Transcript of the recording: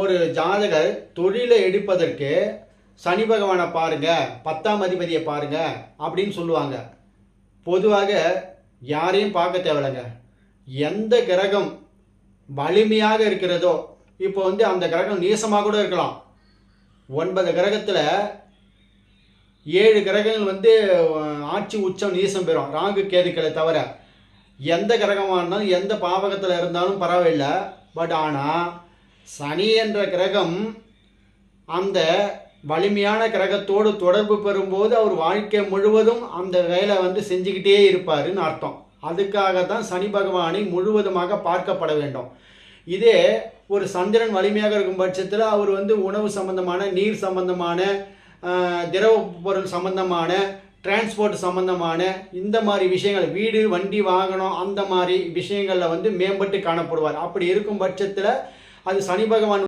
ஒரு ஜாதகர் தொழிலை எடுப்பதற்கு சனி பகவானை பாருங்க, 10ஆம் அதிபதியை பாருங்க அப்படின்னு சொல்லுவாங்க. பொதுவாக யாரையும் பார்க்க தேவையில்லைங்க. எந்த கிரகம் வலிமையாக இருக்கிறதோ, இப்போ அந்த கிரகம் நீசமாக கூட இருக்கலாம். 9 கிரகத்தில் 7 கிரகங்கள் ஆட்சி உச்சம் நீசம் பெறும், ராகு கேதுக்களை தவிர. எந்த கிரகமாக இருந்தாலும் எந்த பாவகத்தில் இருந்தாலும் பரவாயில்லை. பட் ஆனால் சனி என்ற கிரகம் அந்த வலிமையான கிரகத்தோடு தொடர்பு பெறும்போது அவர் வாழ்க்கை முழுவதும் அந்த வேலை செஞ்சுக்கிட்டே இருப்பாருன்னு அர்த்தம். அதுக்காக தான் சனி பகவானை முழுவதுமாக பார்க்கப்பட வேண்டும். இதே ஒரு சந்திரன் வலிமையாக இருக்கும் பட்சத்தில் அவர் உணவு சம்பந்தமான, நீர் சம்பந்தமான, திரவ பொருள் சம்பந்தமான, டிரான்ஸ்போர்ட் சம்பந்தமான இந்த மாதிரி விஷயங்கள், வீடு வண்டி வாகனம் அந்த மாதிரி விஷயங்களில் மேம்பட்டு காணப்படுவார். அப்படி இருக்கும் பட்சத்தில் அது சனி பகவான்